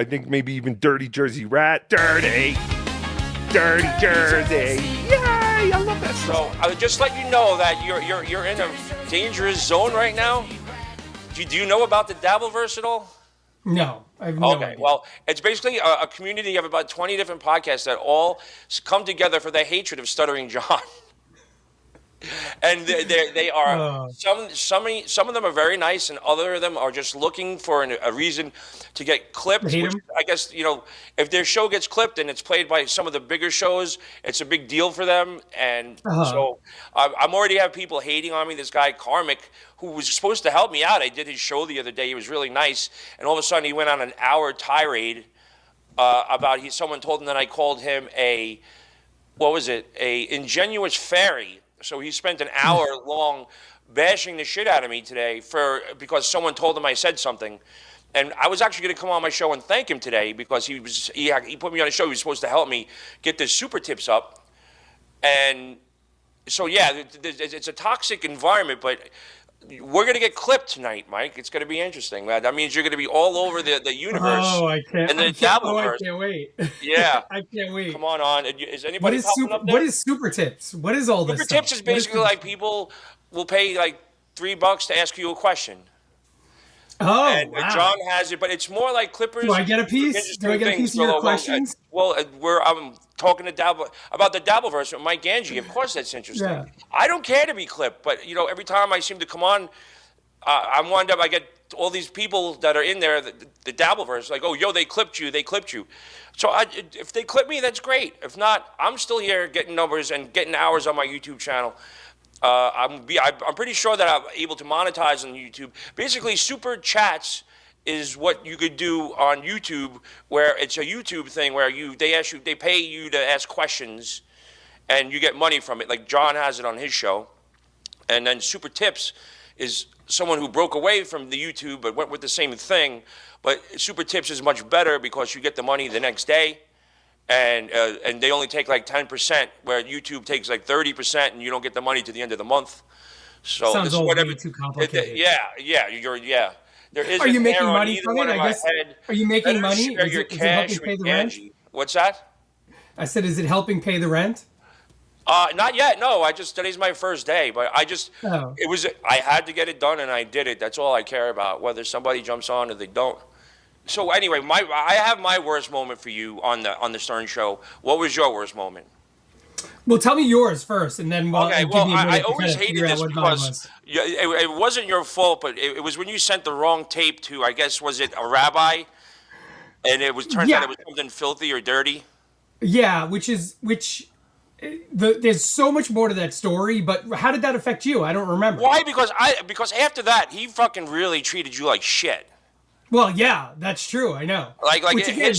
I think maybe even Dirty Jersey Rat. Dirty Jersey. Yay! I love that song. So I'll just let you know that you're in a dangerous zone right now. Do you know about the Dabbleverse at all? No, I have no idea. Okay, well, it's basically a community of about 20 different podcasts that all come together for their hatred of Stuttering John. And they are some of them are very nice, and other of them are just looking for a reason to get clipped. Which I guess, you know, if their show gets clipped and it's played by some of the bigger shows, it's a big deal for them. And so I'm already have people hating on me. This guy Karmic, who was supposed to help me out, I did his show the other day. He was really nice, and all of a sudden he went on an hour tirade about someone told him that I called him a ingenuous fairy. So he spent an hour long bashing the shit out of me today because someone told him I said something. And I was actually going to come on my show and thank him today because he put me on a show. He was supposed to help me get the super tips up. And so, yeah, it's a toxic environment, but we're going to get clipped tonight, Mike. It's going to be interesting. That means you're going to be all over the universe. Oh, I can't. And the Dabbleverse. I can't wait. Yeah. I can't wait. Come on. Is anybody What is super tips? What is all this Super tips is basically like people will pay like $3 to ask you a question. Oh, and wow. John has it, but it's more like Clippers. Do I get a piece? Do I get a piece of your questions? I'm talking to about the Dabbleverse with Mike Gange. Of course, that's interesting. Yeah. I don't care to be clipped, but you know, every time I seem to come on, I get all these people that are in there, the Dabbleverse, like, oh, yo, they clipped you. So if they clip me, that's great. If not, I'm still here getting numbers and getting hours on my YouTube channel. I'm pretty sure that I'm able to monetize on YouTube. Basically, super chats is what you could do on YouTube, where it's a YouTube thing where they pay you to ask questions, and you get money from it. Like John has it on his show, and then super tips is someone who broke away from the YouTube but went with the same thing. But super tips is much better because you get the money the next day. And they only take like 10%, where YouTube takes like 30%, and you don't get the money to the end of the month. So sounds all way too complicated. Yeah. There is. Are you making money from it? I guess. Are you making money? Is it helping pay the rent? What's that? I said, is it helping pay the rent? Not yet. No, today's my first day, but I had to get it done, and I did it. That's all I care about, whether somebody jumps on or they don't. So anyway, I have my worst moment for you on the Stern Show. What was your worst moment? Well, tell me yours first, and then I always hated this because it wasn't your fault, but it was when you sent the wrong tape to, I guess, was it a rabbi, and it turns out it was something filthy or dirty. Yeah, there's so much more to that story, but how did that affect you? I don't remember. Why? Because after that, he fucking really treated you like shit. Well, yeah, that's true. I know. Which again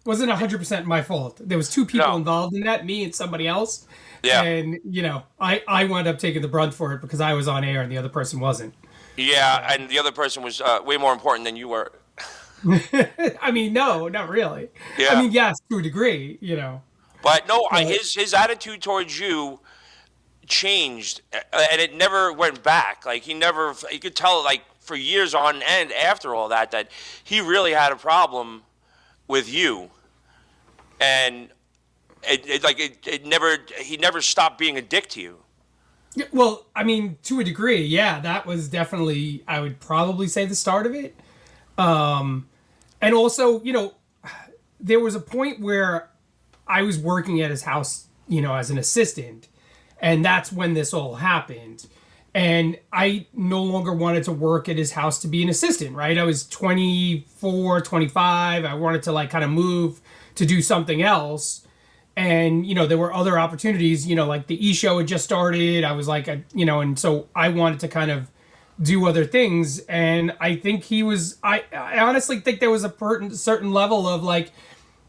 wasn't 100% my fault. There was two people involved in that, me and somebody else. Yeah. And I wound up taking the brunt for it because I was on air and the other person wasn't. Yeah, and the other person was way more important than you were. I mean, no, not really. Yeah. I mean, yes, to a degree, But no, his attitude towards you changed, and it never went back. Like you could tell, like, for years on end after all that he really had a problem with you, and he never stopped being a dick to you. Yeah, well, I mean, to a degree, yeah, that was definitely, I would probably say, the start of it. And also, there was a point where I was working at his house, as an assistant, and that's when this all happened. And I no longer wanted to work at his house to be an assistant, right? I was 24, 25. I wanted to kind of move to do something else. And, there were other opportunities, like the E-show had just started. I was like, and so I wanted to kind of do other things. And I think I honestly think there was a certain level of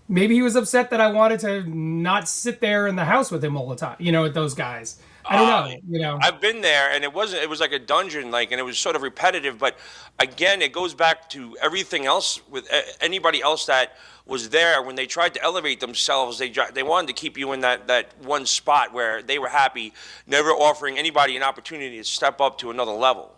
maybe he was upset that I wanted to not sit there in the house with him all the time, with those guys. I don't know, I've been there, and it was like a dungeon, and it was sort of repetitive. But again, it goes back to everything else with anybody else that was there. When they tried to elevate themselves, they wanted to keep you in that one spot where they were happy, never offering anybody an opportunity to step up to another level.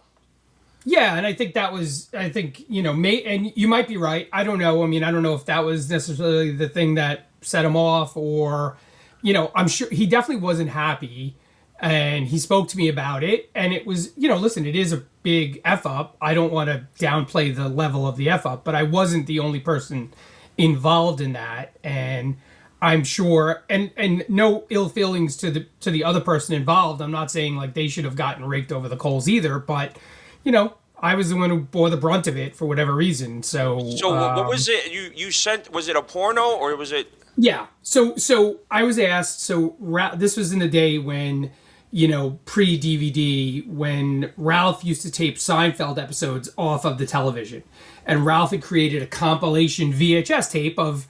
Yeah, and I think that was, I think, and you might be right. I don't know. I mean, I don't know if that was necessarily the thing that set him off, or, I'm sure he definitely wasn't happy, and he spoke to me about it, and it was, listen, it is a big F up. I don't want to downplay the level of the F up, but I wasn't the only person involved in that, and I'm sure, and no ill feelings to the other person involved. I'm not saying like they should have gotten raked over the coals either, but I was the one who bore the brunt of it for whatever reason. So what was it you sent? Was it a porno or was it? Yeah. So I was asked. So this was in the day when, pre DVD, when Ralph used to tape Seinfeld episodes off of the television, and Ralph had created a compilation VHS tape of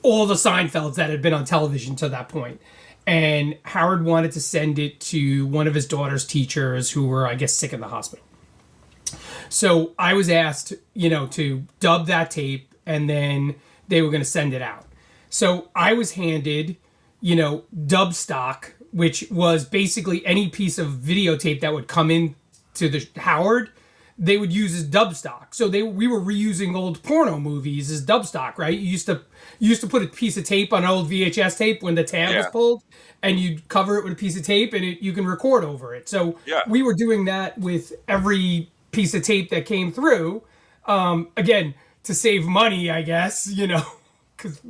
all the Seinfelds that had been on television to that point. And Howard wanted to send it to one of his daughter's teachers who were, I guess, sick in the hospital. So I was asked, to dub that tape, and then they were going to send it out. So I was handed, dub stock, which was basically any piece of videotape that would come in to the Howard, they would use as dub stock. So we were reusing old porno movies as dub stock, right? You used to put a piece of tape on an old VHS tape when the tab was pulled, and you'd cover it with a piece of tape, and you can record over it. So we were doing that with every piece of tape that came through, again, to save money, I guess, because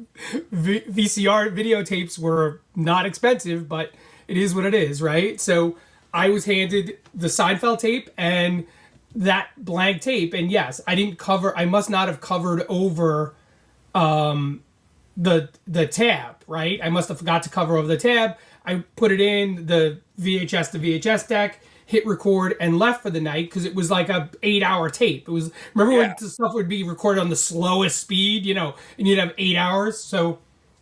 VCR videotapes were not expensive, but it is what it is, right? So I was handed the Seinfeld tape and that blank tape, and yes, I must not have covered over the tab, right? I must have forgot to cover over the tab. I put it in the VHS deck, hit record, and left for the night because it was like a 8-hour tape. It was, remember when the stuff would be recorded on the slowest speed, and you'd have 8 hours. So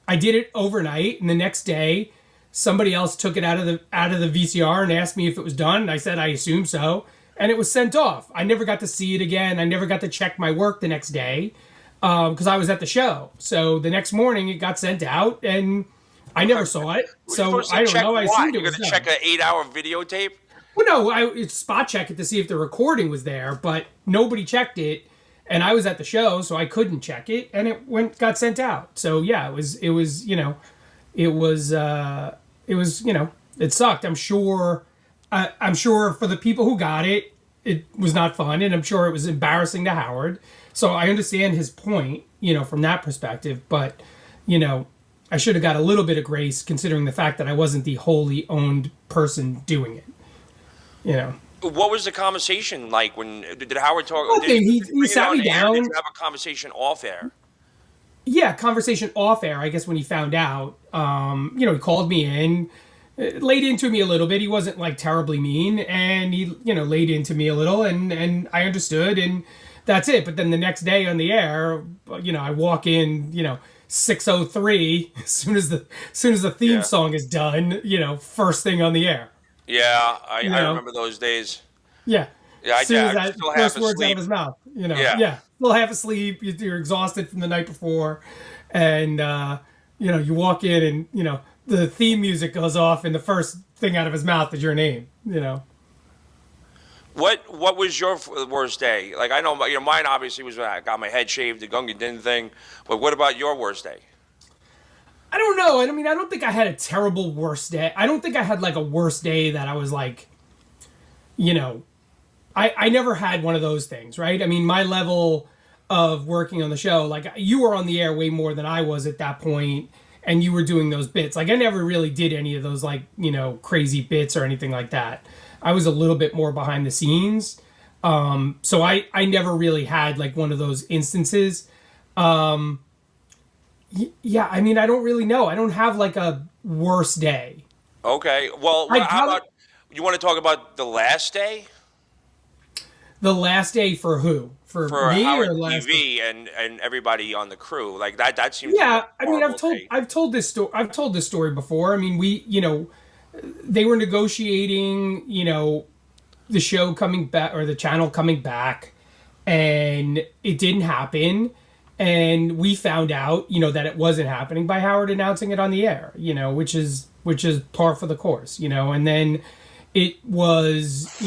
I did it overnight, and the next day somebody else took it out of the VCR and asked me if it was done, and I said I assume so, and it was sent off. I never got to see it again. I never got to check my work the next day because I was at the show. So the next morning it got sent out, and I never saw it. So I don't know. I assumed it was done. You're going to check an 8-hour videotape? Well, no, it's spot check it to see if the recording was there, but nobody checked it, and I was at the show, so I couldn't check it, and it got sent out. So yeah, it sucked. I'm sure for the people who got it, it was not fun, and I'm sure it was embarrassing to Howard. So I understand his point, from that perspective, but I should have got a little bit of grace considering the fact that I wasn't the wholly owned person doing it. What was the conversation like when did Howard talk? Okay, he sat me down. Did you have a conversation off air? Yeah, conversation off air. I guess when he found out, he called me in, laid into me a little bit. He wasn't like terribly mean, and he, laid into me a little, and I understood, and that's it. But then the next day on the air, I walk in, 6:03 as soon as the theme song is done, first thing on the air. Yeah, I remember those days. Yeah. Yeah, as soon as that still first half words out asleep. of his mouth, still half asleep. You're exhausted from the night before, and you walk in, and the theme music goes off, and the first thing out of his mouth is your name. What was your worst day? Like I know, mine obviously was when I got my head shaved, the Gunga Din thing. But what about your worst day? I don't know. I mean, I don't think I had a terrible worst day. I don't think I had like a worst day that I was like, I never had one of those things, right? I mean, my level of working on the show, like you were on the air way more than I was at that point, and you were doing those bits. Like I never really did any of those like, crazy bits or anything like that. I was a little bit more behind the scenes. So I never really had like one of those instances. Yeah, I mean, I don't really know. I don't have like a worst day. Okay. Well, how about you want to talk about the last day? The last day for who? For me Howard or last TV and everybody on the crew. Like that seems Yeah, like a I mean, horrible I've told this story before. I mean, they were negotiating, the show coming back or the channel coming back, and it didn't happen. And we found out, that it wasn't happening by Howard announcing it on the air, which is par for the course, and then it was,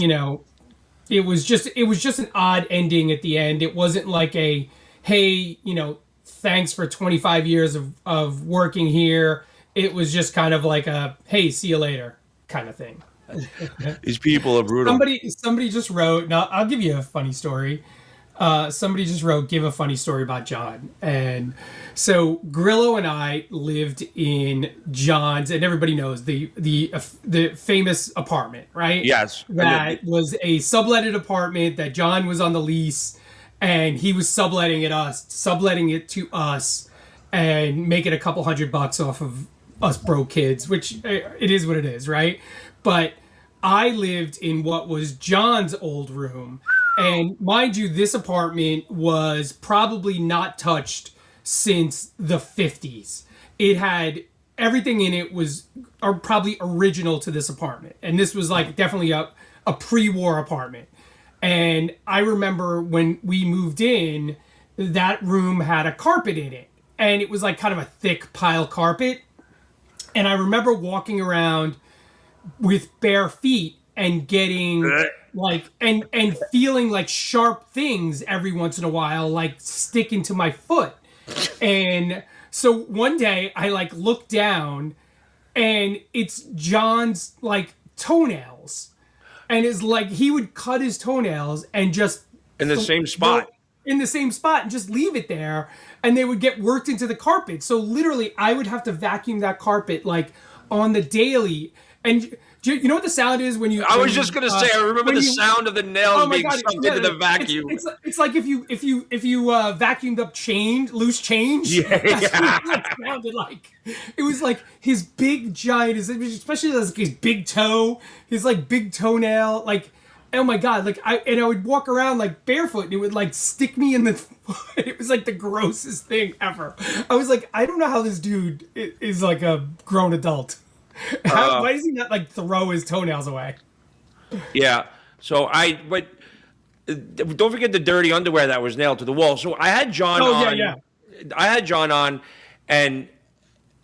it was just an odd ending at the end. It wasn't like a, hey, you know, thanks for 25 years of working here. It was just kind of like a, hey, see you later kind of thing. These people are brutal. Somebody just wrote, now I'll give you a funny story. Somebody just wrote, give a funny story about John. And so Grillo and I lived in John's, and everybody knows the famous apartment, right? Yes. That was a subletted apartment that John was on the lease, and he was subletting it to us and making a couple $100 off of us broke kids, which it is what it is, right? But I lived in what was John's old room. And mind you, this apartment was probably not touched since the 50s. It had everything in it was probably original to this apartment. And this was like definitely a pre-war apartment. And I remember when we moved in, that room had a carpet in it. And it was like kind of a thick pile carpet. And I remember walking around with bare feet and getting like and feeling like sharp things every once in a while, like sticking to my foot. And so one day I like look down and it's John's like toenails. And it's like he would cut his toenails and just in the same spot. In the same spot and just leave it there, and they would get worked into the carpet. So literally I would have to vacuum that carpet like on the daily. And you know what the sound is when you? I was just gonna say, I remember the sound of the nails being sucked into the vacuum. It's like if you vacuumed up loose change. Yeah, That's what it sounded like. It was like his big giant, especially his big toe, his like big toenail, like. Oh my God! Like I would walk around like barefoot, and it would like stick me in the foot. It was like the grossest thing ever. I was like, I don't know how this dude is like a grown adult. Why does he not like throw his toenails away? Yeah. So but don't forget the dirty underwear that was nailed to the wall. So I had John on. Yeah. I had John on, and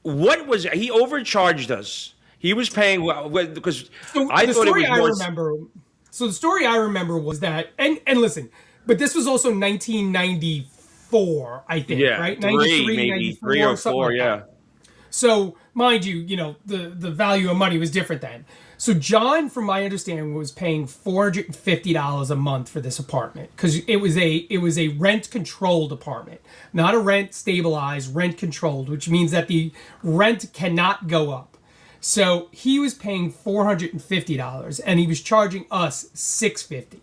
he overcharged us. He was paying because I thought it was more. So the story I remember was that, and listen, but this was also 1994, I think, right? 3 or 4, yeah. So mind you, you know, the value of money was different then. So John, from my understanding, was paying $450 a month for this apartment because it was a rent controlled apartment, not a rent stabilized, rent controlled, which means that the rent cannot go up. So he was paying $450 and he was charging us $650.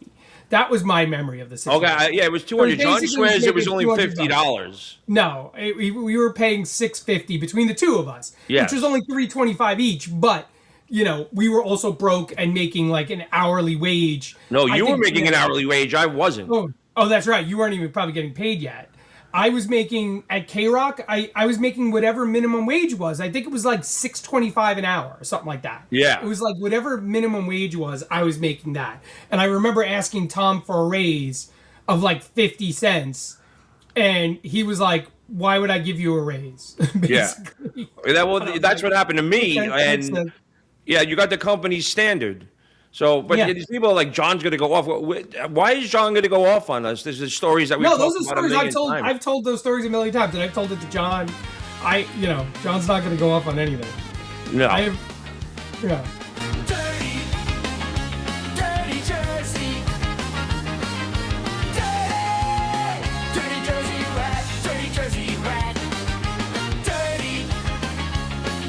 That was my memory of the situation. Okay, yeah, it was $200. John swears it was only $50. No, we were paying $650 between the two of us, which was only $325 each. But you know, we were also broke and making like an hourly wage. No, you were making an hourly wage. I wasn't. Oh, that's right. You weren't even probably getting paid yet. I was making at K-Rock. I was making whatever minimum wage was. I think it was like $6.25 an hour or something like that. Yeah, it was like whatever minimum wage was. I was making that, and I remember asking Tom for a raise of like 50 cents, and he was like, "Why would I give you a raise?" Basically. Yeah, that's what happened to me. And yeah, you got the company's standard. So, but these people are like, John's going to go off. Why is John going to go off on us? There's the stories that we talked about. No, those are stories I've told those stories a million times, and I've told it to John. John's not going to go off on anything. No. Yeah. Dirty Jersey. Dirty Jersey rat. Dirty Jersey rat.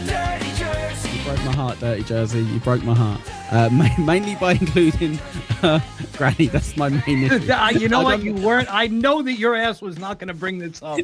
Dirty Jersey. You broke my heart, Dirty Jersey. You broke my heart. Mainly by including Granny. That's my main issue. You know what? You weren't. I know that your ass was not going to bring this up.